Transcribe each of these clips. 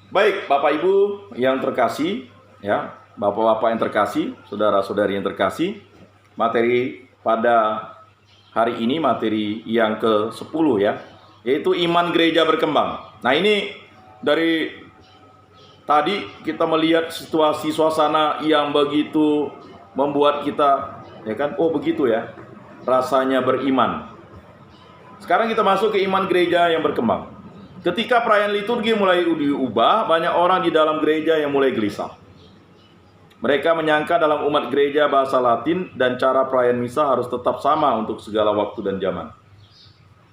Baik, Bapak Ibu yang terkasih, ya, Bapak-bapak yang terkasih, saudara-saudari yang terkasih, materi pada hari ini materi yang ke-10 ya, yaitu iman gereja berkembang. Nah, ini dari tadi kita melihat situasi suasana yang begitu membuat kita ya kan, oh begitu ya, rasanya beriman. Sekarang kita masuk ke iman gereja yang berkembang. Ketika perayaan liturgi mulai diubah, banyak orang di dalam gereja yang mulai gelisah. Mereka menyangka dalam umat gereja bahasa Latin dan cara perayaan misa harus tetap sama untuk segala waktu dan zaman.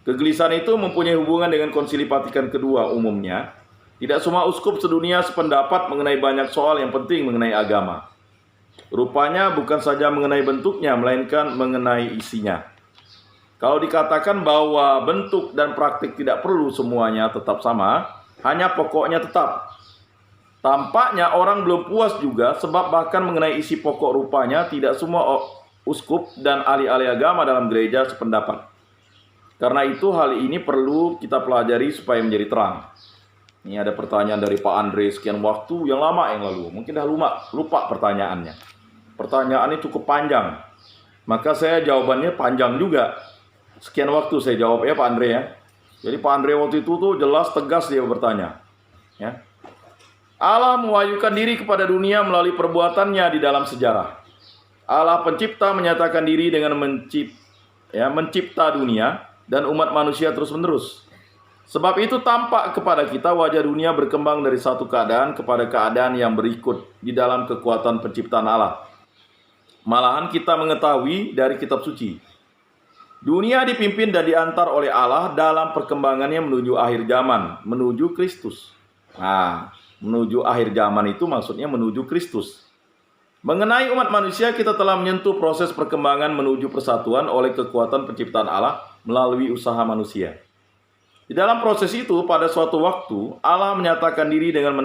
Kegelisahan itu mempunyai hubungan dengan Konsili Vatikan kedua umumnya. Tidak semua uskup sedunia sependapat mengenai banyak soal yang penting mengenai agama. Rupanya bukan saja mengenai bentuknya, melainkan mengenai isinya. Kalau dikatakan bahwa bentuk dan praktik tidak perlu semuanya tetap sama, hanya pokoknya tetap. Tampaknya orang belum puas juga, sebab bahkan mengenai isi pokok rupanya tidak semua uskup dan ahli-ahli agama dalam gereja sependapat. Karena itu hal ini perlu kita pelajari supaya menjadi terang. Ini ada pertanyaan dari Pak Andre sekian waktu yang lama yang lalu. Mungkin dah lupa pertanyaannya. Pertanyaannya cukup panjang. Maka saya jawabannya panjang juga. Sekian waktu saya jawab ya Pak Andre ya. Jadi Pak Andre waktu itu tuh jelas tegas dia bertanya. Ya. Allah mewahyukan diri kepada dunia melalui perbuatannya di dalam sejarah. Allah pencipta menyatakan diri dengan mencipta dunia dan umat manusia terus-menerus. Sebab itu tampak kepada kita wajah dunia berkembang dari satu keadaan kepada keadaan yang berikut di dalam kekuatan penciptaan Allah. Malahan kita mengetahui dari kitab suci, dunia dipimpin dan diantar oleh Allah dalam perkembangannya menuju akhir zaman, menuju Kristus. Nah, menuju akhir zaman itu maksudnya menuju Kristus. Mengenai umat manusia, kita telah menyentuh proses perkembangan menuju persatuan oleh kekuatan penciptaan Allah melalui usaha manusia. Di dalam proses itu, pada suatu waktu, Allah menyatakan diri dengan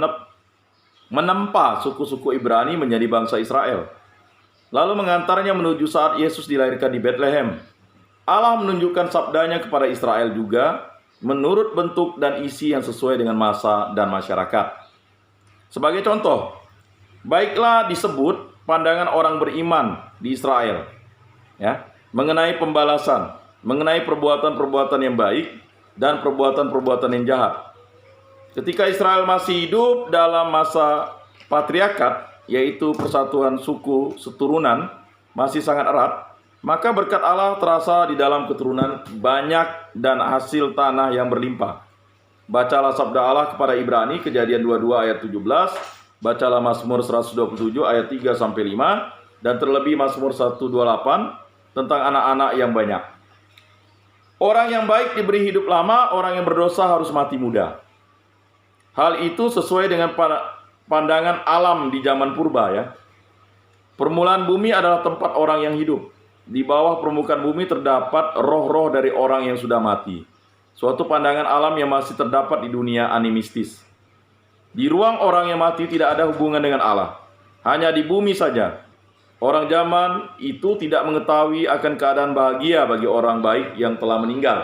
menempa suku-suku Ibrani menjadi bangsa Israel, lalu mengantarnya menuju saat Yesus dilahirkan di Bethlehem. Allah menunjukkan sabdanya kepada Israel juga menurut bentuk dan isi yang sesuai dengan masa dan masyarakat. Sebagai contoh, baiklah disebut pandangan orang beriman di Israel ya, mengenai pembalasan, mengenai perbuatan-perbuatan yang baik dan perbuatan-perbuatan yang jahat. Ketika Israel masih hidup dalam masa patriarkat, yaitu persatuan suku seturunan masih sangat erat, maka berkat Allah terasa di dalam keturunan banyak dan hasil tanah yang berlimpah. Bacalah sabda Allah kepada Ibrani, Kejadian 22 ayat 17, bacalah Mazmur 127 ayat 3-5, dan terlebih Mazmur 128 tentang anak-anak yang banyak. Orang yang baik diberi hidup lama, orang yang berdosa harus mati muda. Hal itu sesuai dengan pandangan alam di zaman purba ya. Permulaan bumi adalah tempat orang yang hidup. Di bawah permukaan bumi terdapat roh-roh dari orang yang sudah mati. Suatu pandangan alam yang masih terdapat di dunia animistis. Di ruang orang yang mati tidak ada hubungan dengan Allah. Hanya di bumi saja. Orang zaman itu tidak mengetahui akan keadaan bahagia bagi orang baik yang telah meninggal.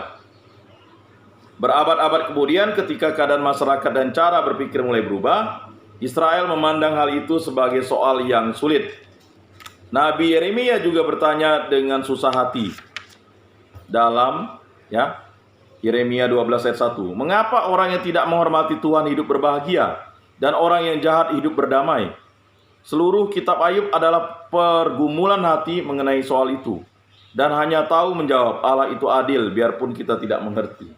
Berabad-abad kemudian ketika keadaan masyarakat dan cara berpikir mulai berubah, Israel memandang hal itu sebagai soal yang sulit. Nabi Yeremia juga bertanya dengan susah hati dalam Yeremia 12 ayat 1. Mengapa orang yang tidak menghormati Tuhan hidup berbahagia dan orang yang jahat hidup berdamai? Seluruh kitab Ayub adalah pergumulan hati mengenai soal itu. Dan hanya tahu menjawab, Allah itu adil biarpun kita tidak mengerti.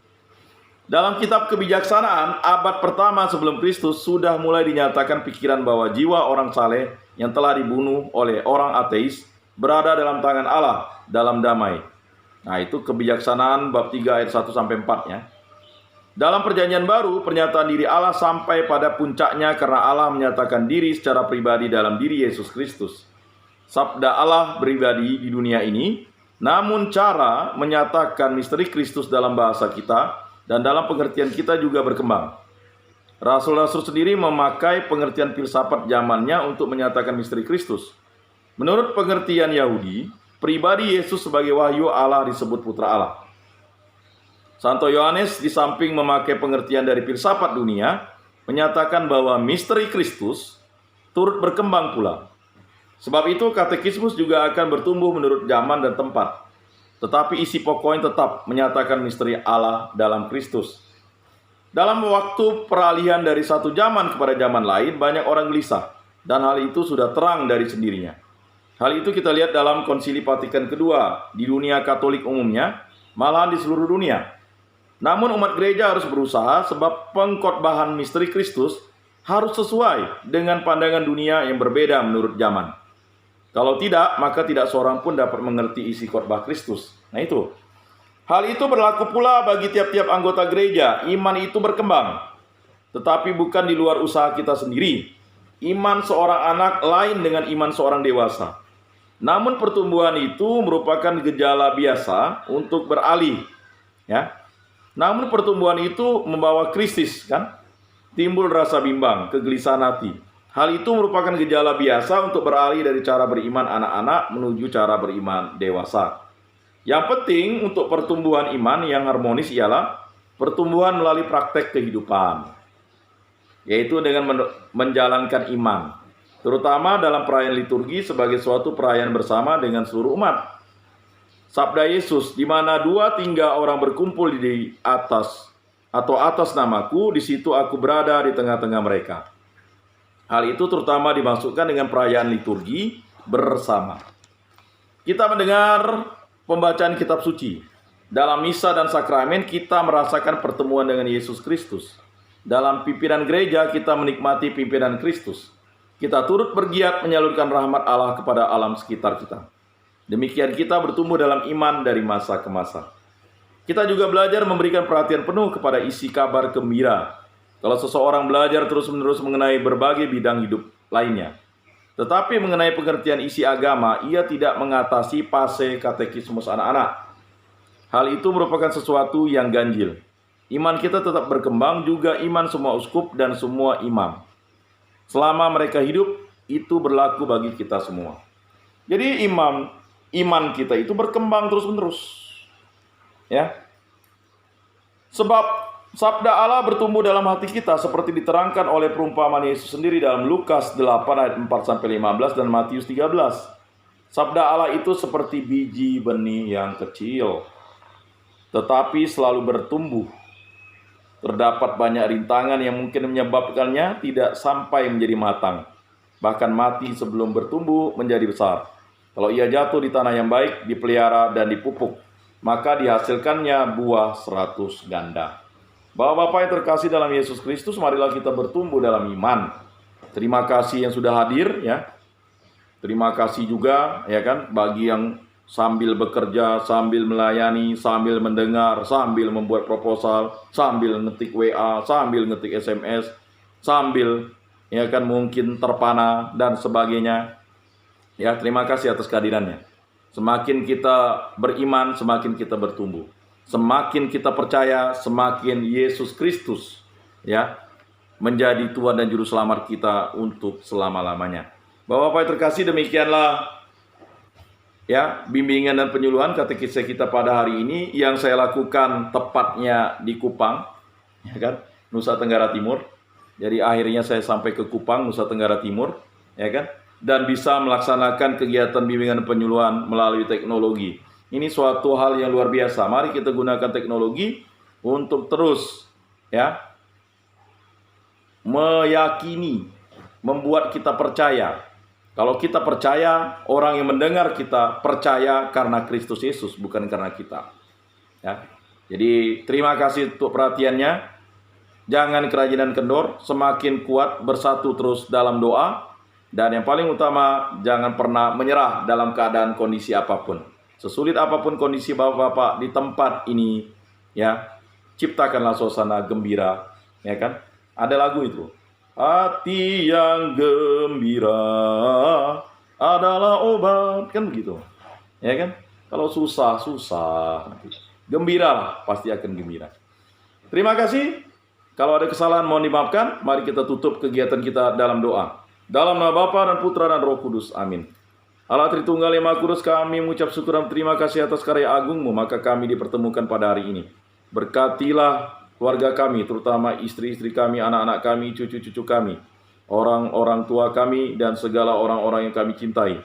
Dalam kitab Kebijaksanaan, abad pertama sebelum Kristus sudah mulai dinyatakan pikiran bahwa jiwa orang saleh yang telah dibunuh oleh orang ateis berada dalam tangan Allah dalam damai. Nah, itu Kebijaksanaan bab 3 ayat 1-4 ya. Dalam perjanjian baru, pernyataan diri Allah sampai pada puncaknya karena Allah menyatakan diri secara pribadi dalam diri Yesus Kristus. Sabda Allah pribadi di dunia ini, namun cara menyatakan misteri Kristus dalam bahasa kita dan dalam pengertian kita juga berkembang. Rasul-rasul sendiri memakai pengertian filsafat zamannya untuk menyatakan misteri Kristus. Menurut pengertian Yahudi, pribadi Yesus sebagai wahyu Allah disebut putra Allah. Santo Yohanes di samping memakai pengertian dari filsafat dunia, menyatakan bahwa misteri Kristus turut berkembang pula. Sebab itu katekismus juga akan bertumbuh menurut zaman dan tempat. Tetapi isi pokoknya tetap menyatakan misteri Allah dalam Kristus. Dalam waktu peralihan dari satu zaman kepada zaman lain, banyak orang gelisah. Dan hal itu sudah terang dari sendirinya. Hal itu kita lihat dalam Konsili Vatikan kedua, di dunia Katolik umumnya, malahan di seluruh dunia. Namun umat gereja harus berusaha sebab pengkhotbahan misteri Kristus harus sesuai dengan pandangan dunia yang berbeda menurut zaman. Kalau tidak, maka tidak seorang pun dapat mengerti isi khotbah Kristus. Nah itu. Hal itu berlaku pula bagi tiap-tiap anggota gereja. Iman itu berkembang. Tetapi bukan di luar usaha kita sendiri. Iman seorang anak lain dengan iman seorang dewasa. Namun pertumbuhan itu merupakan gejala biasa untuk beralih. Ya. Namun pertumbuhan itu membawa krisis, kan? Timbul rasa bimbang, kegelisahan hati. Hal itu merupakan gejala biasa untuk beralih dari cara beriman anak-anak menuju cara beriman dewasa. Yang penting untuk pertumbuhan iman yang harmonis ialah pertumbuhan melalui praktek kehidupan, yaitu dengan menjalankan iman, terutama dalam perayaan liturgi sebagai suatu perayaan bersama dengan seluruh umat. Sabda Yesus, di mana 2-3 orang berkumpul di atas atau atas namaku, di situ aku berada di tengah-tengah mereka. Hal itu terutama dimaksudkan dengan perayaan liturgi bersama. Kita mendengar pembacaan kitab suci. Dalam misa dan sakramen kita merasakan pertemuan dengan Yesus Kristus. Dalam pimpinan gereja kita menikmati pimpinan Kristus. Kita turut bergiat menyalurkan rahmat Allah kepada alam sekitar kita. Demikian kita bertumbuh dalam iman dari masa ke masa. Kita juga belajar memberikan perhatian penuh kepada isi kabar gembira. Kalau seseorang belajar terus-menerus mengenai berbagai bidang hidup lainnya, tetapi mengenai pengertian isi agama, ia tidak mengatasi fase katekismus anak-anak. Hal itu merupakan sesuatu yang ganjil. Iman kita tetap berkembang, juga iman semua uskup dan semua imam. Selama mereka hidup, itu berlaku bagi kita semua. Jadi iman kita itu berkembang terus-menerus. Ya. Sebab sabda Allah bertumbuh dalam hati kita seperti diterangkan oleh perumpamaan Yesus sendiri dalam Lukas 8 ayat 4-15 dan Matius 13. Sabda Allah itu seperti biji benih yang kecil, tetapi selalu bertumbuh. Terdapat banyak rintangan yang mungkin menyebabkannya tidak sampai menjadi matang, bahkan mati sebelum bertumbuh menjadi besar. Kalau ia jatuh di tanah yang baik, dipelihara dan dipupuk, maka dihasilkannya buah 100 ganda. Bapak-bapak yang terkasih dalam Yesus Kristus, marilah kita bertumbuh dalam iman. Terima kasih yang sudah hadir, ya. Terima kasih juga, ya kan, bagi yang sambil bekerja, sambil melayani, sambil mendengar, sambil membuat proposal, sambil ngetik WA, sambil ngetik SMS, sambil, ya kan, mungkin terpana dan sebagainya. Ya, terima kasih atas kehadirannya. Semakin kita beriman, semakin kita bertumbuh. Semakin kita percaya, semakin Yesus Kristus, ya, menjadi Tuhan dan Juru Selamat kita untuk selama-lamanya. Bapak-bapak yang terkasih, demikianlah, ya, bimbingan dan penyuluhan katekisme kita pada hari ini yang saya lakukan tepatnya di Kupang, ya kan, Nusa Tenggara Timur. Jadi akhirnya saya sampai ke Kupang, Nusa Tenggara Timur, ya kan, dan bisa melaksanakan kegiatan bimbingan dan penyuluhan melalui teknologi. Ini suatu hal yang luar biasa. Mari kita gunakan teknologi untuk terus, ya, meyakini, membuat kita percaya. Kalau kita percaya, orang yang mendengar kita percaya karena Kristus Yesus, bukan karena kita. Ya. Jadi terima kasih untuk perhatiannya. Jangan kerajinan kendor, semakin kuat bersatu terus dalam doa. Dan yang paling utama, jangan pernah menyerah dalam keadaan kondisi apapun. Sesulit apapun kondisi bapak-bapak di tempat ini, ya, ciptakanlah suasana gembira, ya kan? Ada lagu itu. Hati yang gembira adalah obat, kan begitu. Ya kan? Kalau susah, gembiralah, pasti akan gembira. Terima kasih. Kalau ada kesalahan mohon dimaafkan. Mari kita tutup kegiatan kita dalam doa. Dalam nama Bapa dan Putra dan Roh Kudus. Amin. Allah Tritunggal yang Maha Kudus, kami mengucap syukur dan terima kasih atas karya agungmu, maka kami dipertemukan pada hari ini. Berkatilah keluarga kami, terutama istri-istri kami, anak-anak kami, cucu-cucu kami, orang-orang tua kami, dan segala orang-orang yang kami cintai.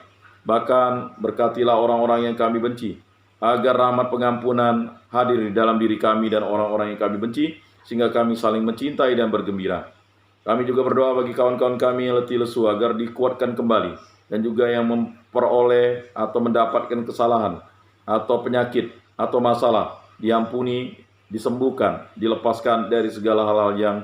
Bahkan berkatilah orang-orang yang kami benci, agar rahmat pengampunan hadir di dalam diri kami dan orang-orang yang kami benci, sehingga kami saling mencintai dan bergembira. Kami juga berdoa bagi kawan-kawan kami yang letih lesu agar dikuatkan kembali, dan juga yang memperoleh atau mendapatkan kesalahan atau penyakit atau masalah diampuni, disembuhkan, dilepaskan dari segala hal-hal yang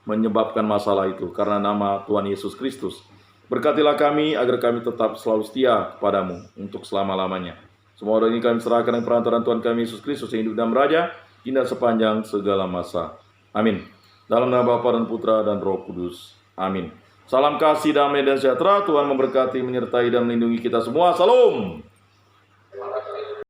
menyebabkan masalah itu karena nama Tuhan Yesus Kristus. Berkatilah kami agar kami tetap selalu setia kepadamu untuk selama-lamanya. Semua doa ini kami serahkan dengan perantaraan Tuhan kami Yesus Kristus yang hidup dan beraja hingga sepanjang segala masa. Amin. Dalam nama Bapa dan Putra dan Roh Kudus. Amin. Salam kasih, damai, dan sejahtera. Tuhan memberkati, menyertai, dan melindungi kita semua. Salam.